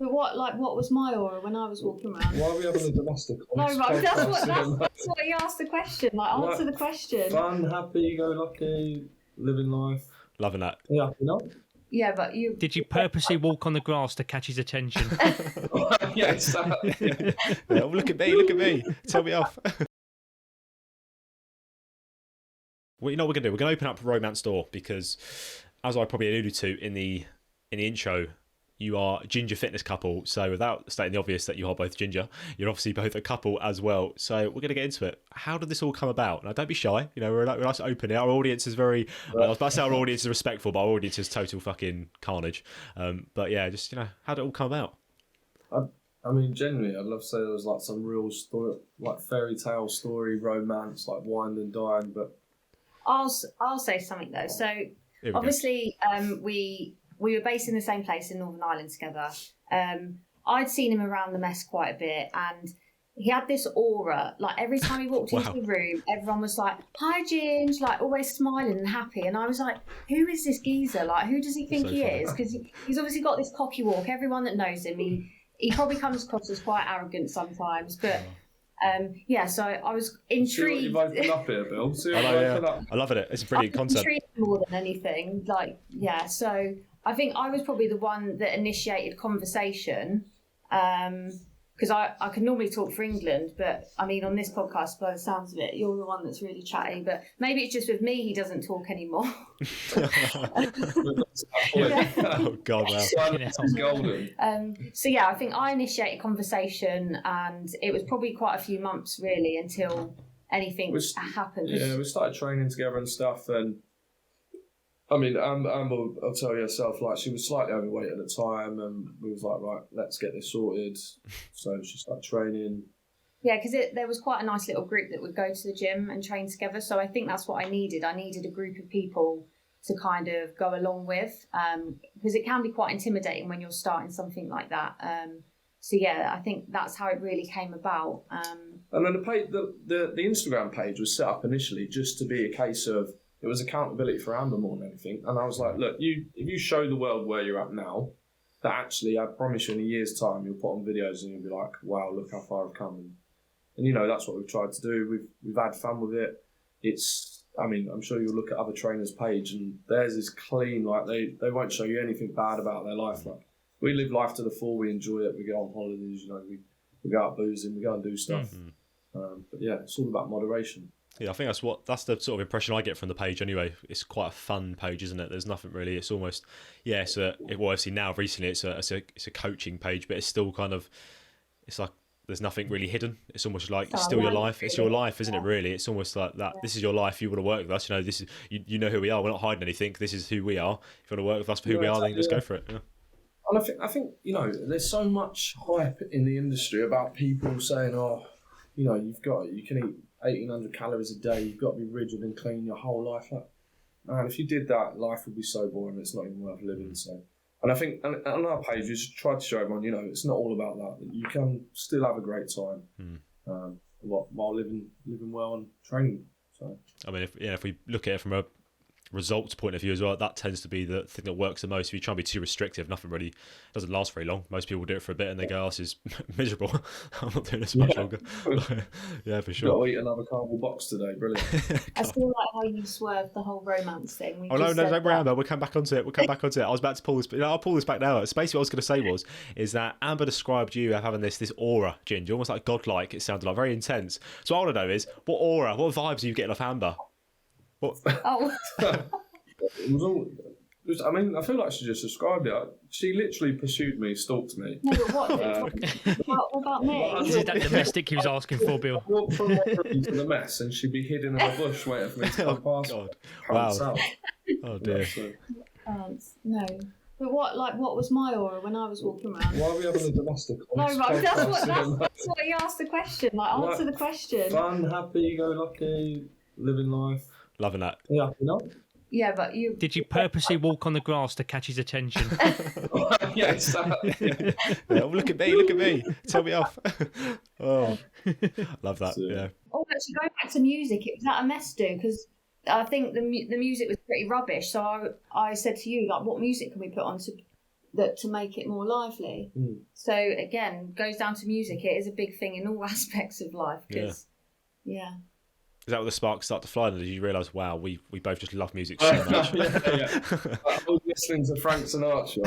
But what was my aura when I was walking around? Why are we having a domestic? No, right, that's what he asked the question. Like, answer the question. Fun, happy, go lucky, living life. Loving that. Yeah, you know? Yeah, but you... Did you purposely walk on the grass to catch his attention? Yes. Yeah, look at me. Tell me off. Well, you know what we're going to do? We're going to open up a romance door because, as I probably alluded to in the intro, you are a ginger fitness couple. So without stating the obvious that you are both ginger, you're obviously both a couple as well. So we're going to get into it. How did this all come about? Now, don't be shy. You know, we're nice to open it. Our audience is very... I was about to say our audience is respectful, but our audience is total fucking carnage. But yeah, just, how did it all come about? I mean, genuinely, I'd love to say there was like some real story, like fairy tale story, romance, like wine and dine, but... I'll say something though. So obviously, we were based in the same place in Northern Ireland together. I'd seen him around the mess quite a bit, and he had this aura. Like every time he walked into the room, everyone was like, "Hi, Ginge," like always smiling and happy. And I was like, "Who is this geezer? Like, who does he think he is?" Because he's obviously got this cocky walk. Everyone that knows him, he probably comes across as quite arrogant sometimes, but. So I was intrigued. You've opened up here, Bill. I love it. It's a brilliant concept. Intrigued more than anything. So I think I was probably the one that initiated conversation. Because I can normally talk for England, but I mean, on this podcast, by the sounds of it, you're the one that's really chatty. But maybe it's just with me, he doesn't talk anymore. Oh, God, wow. It's golden. I think I initiated conversation, and it was probably quite a few months, really, until anything happened. Yeah, we started training together and stuff, and I mean, Amber, I'll tell you herself, like, she was slightly overweight at the time, and we was like, right, let's get this sorted. So she started training. Yeah, because there was quite a nice little group that would go to the gym and train together. So I think that's what I needed. I needed a group of people to kind of go along with, because it can be quite intimidating when you're starting something like that. I think that's how it really came about. And then the Instagram page was set up initially just to be a case of, it was accountability for Amber more than anything. And I was like, look, if you show the world where you're at now, that actually, I promise you in a year's time, you'll put on videos and you'll be like, wow, look how far I've come. And that's what we've tried to do. We've had fun with it. I'm sure you'll look at other trainers' page and theirs is clean. Like they won't show you anything bad about their life. Like we live life to the full. We enjoy it. We go on holidays. We go out boozing. We go and do stuff. Mm-hmm. But yeah, it's all about moderation. Yeah, I think that's the sort of impression I get from the page anyway. It's quite a fun page, isn't it? There's nothing really. It's almost, obviously now recently it's a coaching page, but it's still kind of, it's like there's nothing really hidden. It's almost like it's still your life. It's your life, isn't it? Really, it's almost like that. This is your life. You want to work with us. This is you know who we are. We're not hiding anything. This is who we are. If you want to work with us for who we are, then let's go for it. Yeah. And I think there's so much hype in the industry about people saying, you can eat 1,800 calories a day, you've got to be rigid and clean your whole life. Man, if you did that, life would be so boring, it's not even worth living. So, and I think on our page, we just tried to show everyone, it's not all about that you can still have a great time while living well and training. So, I mean, if we look at it from a results point of view as well, that tends to be the thing that works the most. If you try and be too restrictive, nothing really doesn't last very long. Most people do it for a bit and they go, this is miserable. I'm not doing this much longer. Yeah, for sure. Got to eat another cardboard box today. Brilliant. I still like how you swerved the whole romance thing. No, don't worry, Amber. We'll come back onto it. I was about to pull this, but I'll pull this back now. It's basically what I was going to say is that Amber described you having this aura, Ginge, almost like godlike. It sounded like very intense. So what I want to know is, what aura, what vibes are you getting off Amber? What? Oh. It was all. I feel like she just described it. She literally pursued me, stalked me. No, but what about me? Is it that domestic he was asking for, Bill? I walked from my room to the mess, and she'd be hidden in a bush waiting for me to come past. God. Wow. Out. Oh dear. No. But what was my aura when I was walking around? Why are we having a domestic? No, right. That's what he asked the question. Answer the question. Fun, happy, go lucky, living life. Loving that. Yeah, Yeah, but you... Did you purposely walk on the grass to catch his attention? Yes. Look at me. Tell me off. Oh, love that. Yeah. Oh, actually, going back to music, it was at a mess do because I think the music was pretty rubbish. So I said to you, what music can we put on to that to make it more lively. So again, goes down to music. It is a big thing in all aspects of life. Cause, yeah. Is that where the sparks start to fly? And did you realise, wow, we both just love music so much? I was listening to Frank Sinatra.